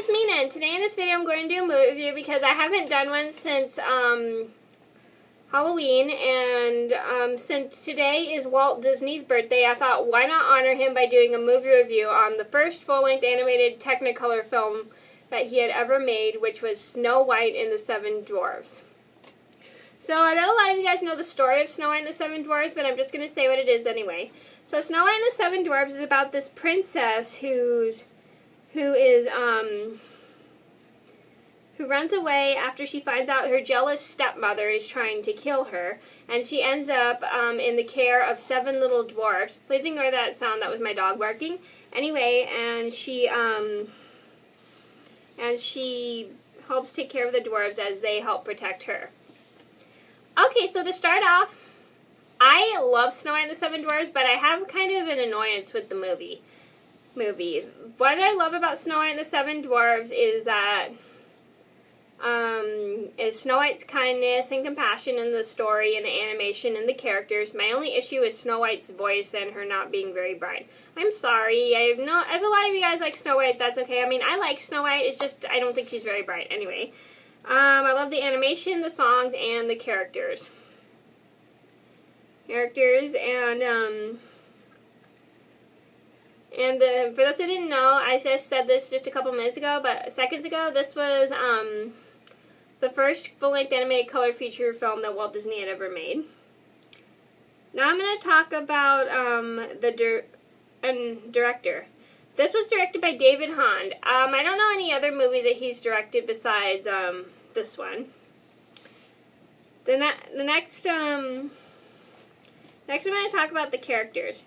it's Mina, and today in this video I'm going to do a movie review because I haven't done one since Halloween, and since today is Walt Disney's birthday, I thought why not honor him by doing a movie review on the first full-length animated Technicolor film that he had ever made, which was Snow White and the Seven Dwarfs. So I know a lot of you guys know the story of Snow White and the Seven Dwarfs, but I'm just going to say what it is anyway. So Snow White and the Seven Dwarfs is about this princess who runs away after she finds out her jealous stepmother is trying to kill her, and she ends up in the care of 7 little dwarfs. Please ignore that sound, that was my dog barking. Anyway, and she helps take care of the dwarves as they help protect her. Okay, so to start off, I love Snow White and the Seven Dwarfs, but I have kind of an annoyance with the movie. What I love about Snow White and the Seven Dwarfs is that is Snow White's kindness and compassion in the story and the animation and the characters. My only issue is Snow White's voice and her not being very bright. I'm sorry. I have a lot of you guys like Snow White. That's okay. I mean, I like Snow White. It's just I don't think she's very bright. Anyway, I love the animation, the songs, and the characters. For those who didn't know, I just said this just a couple minutes ago, but seconds ago, this was the first full-length animated color feature film that Walt Disney had ever made. Now I'm going to talk about the director. This was directed by David Hond. I don't know any other movies that he's directed besides this one. Next I'm going to talk about the characters.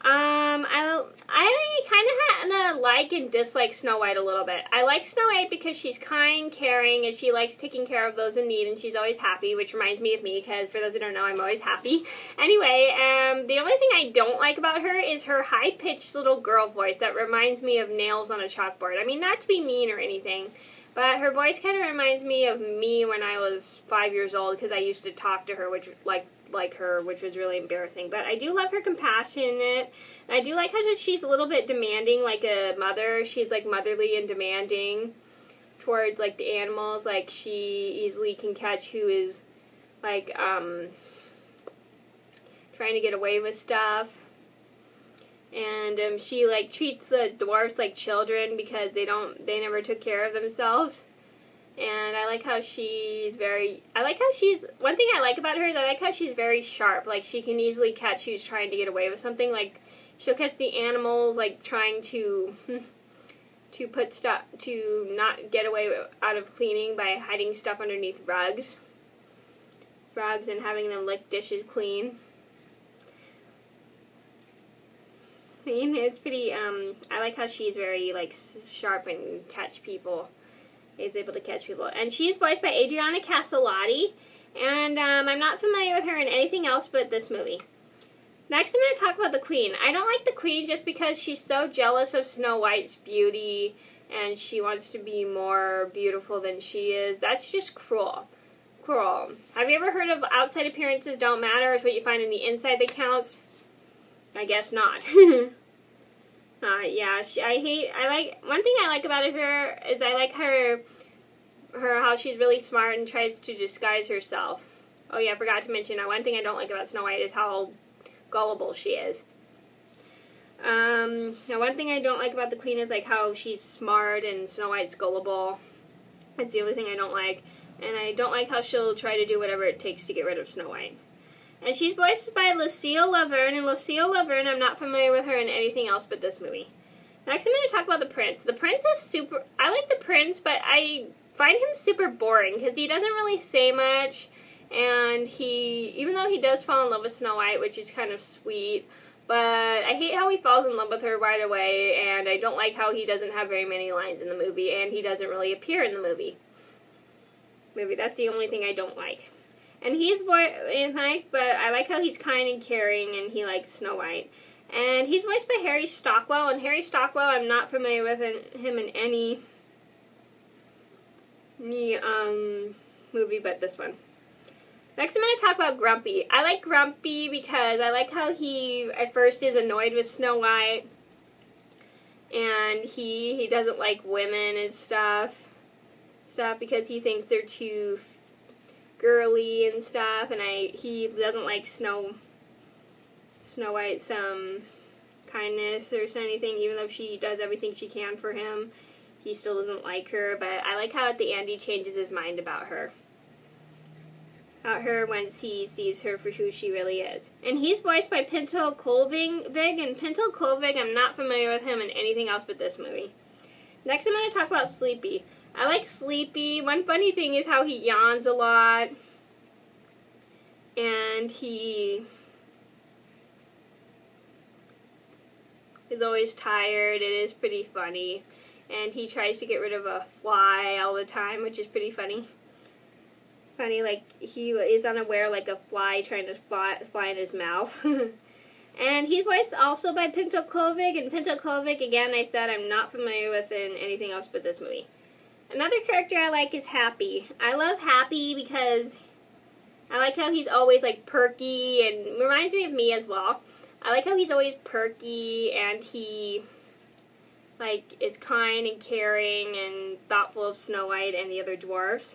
I kind of like and dislike Snow White a little bit. I like Snow White because she's kind, caring, and she likes taking care of those in need, and she's always happy, which reminds me of me, because for those who don't know, I'm always happy. Anyway, the only thing I don't like about her is her high-pitched little girl voice that reminds me of nails on a chalkboard. I mean, not to be mean or anything, but her voice kind of reminds me of me when I was 5 years old, because I used to talk to her, which was really embarrassing. But I do love her compassionate. And I do like how she's a little bit demanding, like a mother. She's like motherly and demanding towards like the animals. Like she easily can catch who is like trying to get away with stuff. And she like treats the dwarfs like children because they never took care of themselves. And I like how one thing I like about her is I like how she's very sharp. Like, she can easily catch who's trying to get away with something. Like, she'll catch the animals, like, trying to put stuff, to not get away out of cleaning by hiding stuff underneath rugs and having them lick dishes clean. I mean, it's pretty, I like how she's very, like, sharp and is able to catch people. And she is voiced by Adriana Caselotti, and I'm not familiar with her in anything else but this movie. Next, I'm going to talk about the Queen. I don't like the Queen just because she's so jealous of Snow White's beauty, and she wants to be more beautiful than she is. That's just cruel. Cruel. Have you ever heard of outside appearances don't matter? It's what you find in the inside that counts? I guess not. Yeah, one thing I like about her is I like how she's really smart and tries to disguise herself. Oh yeah, I forgot to mention, one thing I don't like about Snow White is how gullible she is. Now one thing I don't like about the Queen is like how she's smart and Snow White's gullible. That's the only thing I don't like. And I don't like how she'll try to do whatever it takes to get rid of Snow White. And she's voiced by Lucille Laverne, and Lucille Laverne, I'm not familiar with her in anything else but this movie. Next, I'm going to talk about the Prince. The Prince is I like the Prince, but I find him super boring, because he doesn't really say much, and even though he does fall in love with Snow White, which is kind of sweet, but I hate how he falls in love with her right away, and I don't like how he doesn't have very many lines in the movie, and he doesn't really appear in the movie. That's the only thing I don't like. And but I like how he's kind and caring, and he likes Snow White. And he's voiced by Harry Stockwell, and Harry Stockwell, I'm not familiar with him in any movie but this one. Next, I'm going to talk about Grumpy. I like Grumpy because I like how he, at first, is annoyed with Snow White. and he doesn't like women and stuff because he thinks they're too girly and stuff, and he doesn't like Snow White's kindness or anything, even though she does everything she can for him. He still doesn't like her, but I like how at the end he changes his mind about her. Once he sees her for who she really is. And he's voiced by Pinto Colvig, and Pinto Colvig, I'm not familiar with him in anything else but this movie. Next I'm going to talk about Sleepy. I like Sleepy. One funny thing is how he yawns a lot. And he is always tired. It is pretty funny. And he tries to get rid of a fly all the time, which is pretty funny. Like he is unaware, like a fly trying to fly in his mouth. And he's voiced also by Pinto Colvig, and Pinto Colvig, again, I said I'm not familiar with in anything else but this movie. Another character I like is Happy. I love Happy because I like how he's always like perky, and reminds me of me as well. I like how he's always perky, and he like is kind and caring and thoughtful of Snow White and the other dwarves.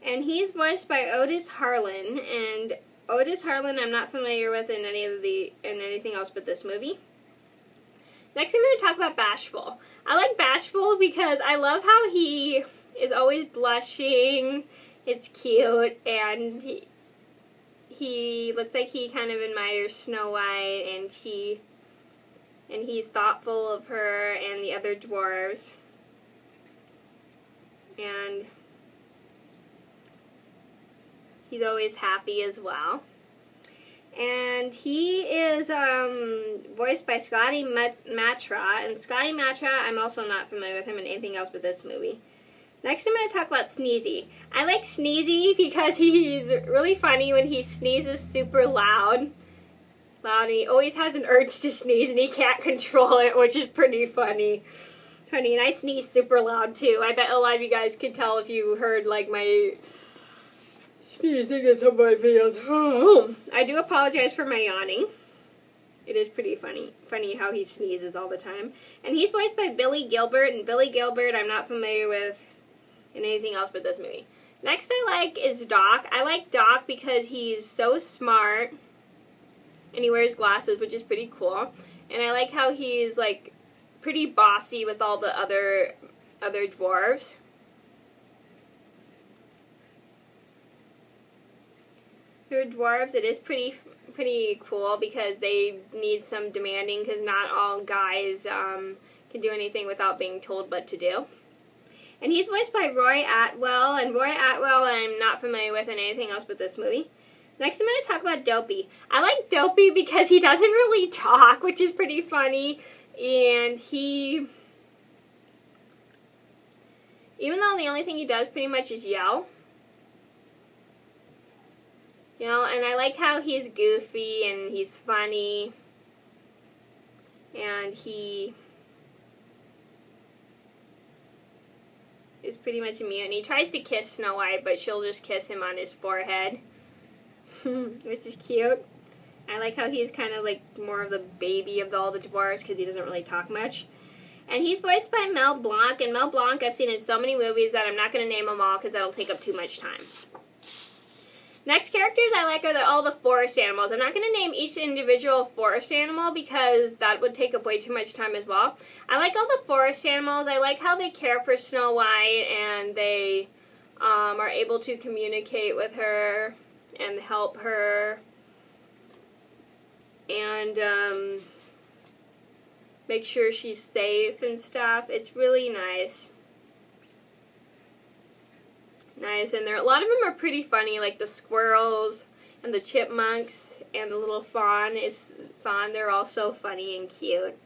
And he's voiced by Otis Harlan, and Otis Harlan I'm not familiar with in anything else but this movie. Next I'm going to talk about Bashful. I like Bashful because I love how he is always blushing. It's cute, and he looks like he kind of admires Snow White, and he's thoughtful of her and the other dwarves. And he's always happy as well. And he is voiced by Scotty Matra. And Scotty Matra, I'm also not familiar with him in anything else but this movie. Next I'm going to talk about Sneezy. I like Sneezy because he's really funny when he sneezes super loud. And he always has an urge to sneeze and he can't control it, which is pretty funny. And I sneeze super loud too. I bet a lot of you guys could tell if you heard like my sneezing in some of my videos. I do apologize for my yawning. It is pretty funny how he sneezes all the time. And he's voiced by Billy Gilbert, and Billy Gilbert I'm not familiar with in anything else but this movie. Next I like is Doc. I like Doc because he's so smart, and he wears glasses, which is pretty cool. And I like how he's like pretty bossy with all the other dwarves. For dwarves, it is pretty cool because they need some demanding, because not all guys can do anything without being told what to do. And he's voiced by Roy Atwell, and Roy Atwell I'm not familiar with in anything else but this movie. Next I'm going to talk about Dopey. I like Dopey because he doesn't really talk, which is pretty funny, and he, even though the only thing he does pretty much is yell, you know, and I like how he's goofy and he's funny, and he is pretty much immune. He tries to kiss Snow White, but she'll just kiss him on his forehead, which is cute. I like how he's kind of like more of the baby of all the dwarves because he doesn't really talk much. And he's voiced by Mel Blanc, and Mel Blanc I've seen in so many movies that I'm not going to name them all because that'll take up too much time. Next characters I like are all the forest animals. I'm not going to name each individual forest animal because that would take up way too much time as well. I like all the forest animals. I like how they care for Snow White, and they are able to communicate with her and help her, and make sure she's safe and stuff. It's really nice. And a lot of them are pretty funny, like the squirrels and the chipmunks and the little fawn. They're all so funny and cute.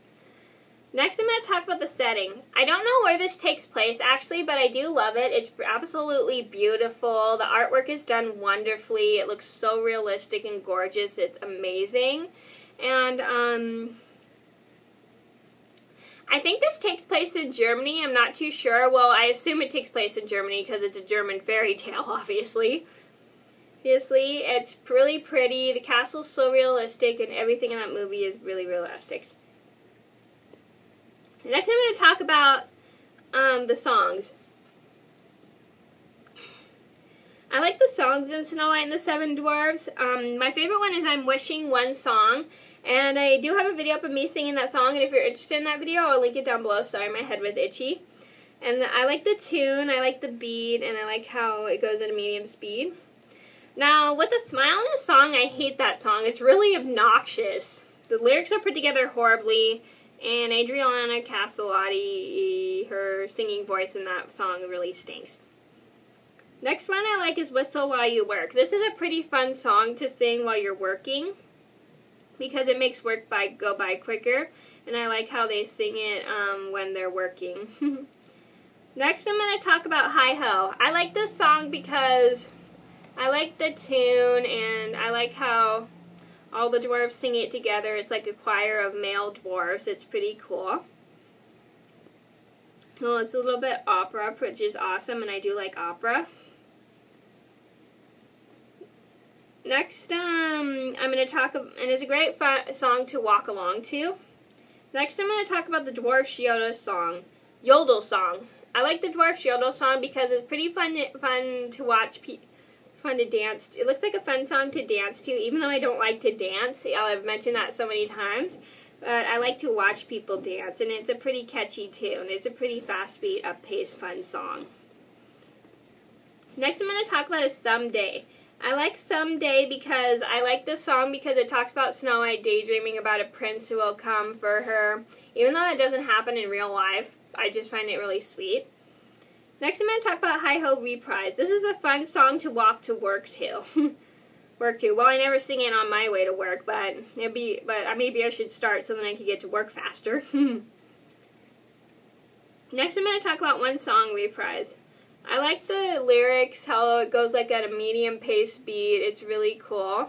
Next I'm going to talk about the setting. I don't know where this takes place actually, but I do love it. It's absolutely beautiful. The artwork is done wonderfully. It looks so realistic and gorgeous. It's amazing. And I think this takes place in Germany. I'm not too sure. Well, I assume it takes place in Germany because it's a German fairy tale, obviously. It's really pretty. The castle's so realistic, and everything in that movie is really realistic. Next I'm going to talk about the songs. I like the songs in Snow White and the Seven Dwarfs. My favorite one is I'm Wishing One Song. And I do have a video up of me singing that song, and if you're interested in that video, I'll link it down below. Sorry, my head was itchy. And I like the tune, I like the beat, and I like how it goes at a medium speed. Now, with the Smile in the song, I hate that song. It's really obnoxious. The lyrics are put together horribly, and Adriana Castellotti, her singing voice in that song really stinks. Next one I like is Whistle While You Work. This is a pretty fun song to sing while you're working because it makes work go by quicker, and I like how they sing it when they're working. Next I'm going to talk about Hi Ho. I like this song because I like the tune, and I like how all the dwarves sing it together. It's like a choir of male dwarves. It's pretty cool. Well, it's a little bit opera, which is awesome, and I do like opera. Next, I'm going to talk, and it's a great song to walk along to. Next, I'm going to talk about the Dwarfs Yodel song. I like the Dwarfs Yodel song because it's pretty fun to watch, fun to dance. It looks like a fun song to dance to, even though I don't like to dance. I've mentioned that so many times. But I like to watch people dance, and it's a pretty catchy tune. It's a pretty fast-beat, up-paced, fun song. Next, I'm going to talk about is Someday. I like Someday because I like this song because it talks about Snow White daydreaming about a prince who will come for her. Even though that doesn't happen in real life, I just find it really sweet. Next, I'm going to talk about Hi Ho Reprise. This is a fun song to walk to work to. Well, I never sing it on my way to work, but maybe I should start so then I can get to work faster. Next, I'm going to talk about One Song Reprise. I like the lyrics, how it goes like at a medium pace beat. It's really cool.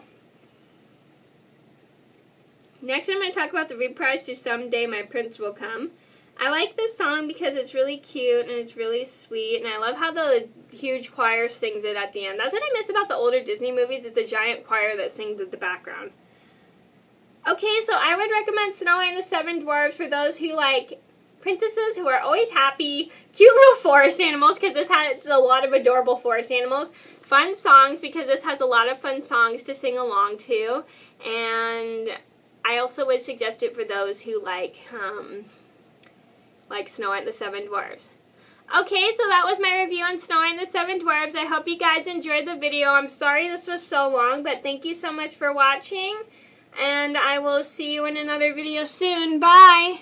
Next, I'm going to talk about the reprise to Someday My Prince Will Come. I like this song because it's really cute and it's really sweet, and I love how the huge choir sings it at the end. That's what I miss about the older Disney movies, is the giant choir that sings at the background. Okay, so I would recommend Snow White and the Seven Dwarfs for those who like princesses who are always happy, cute little forest animals, because this has a lot of adorable forest animals, fun songs, because this has a lot of fun songs to sing along to, and I also would suggest it for those who like Snow White and the Seven Dwarfs. Okay, so that was my review on Snow White and the Seven Dwarfs. I hope you guys enjoyed the video. I'm sorry this was so long, but thank you so much for watching, and I will see you in another video soon. Bye!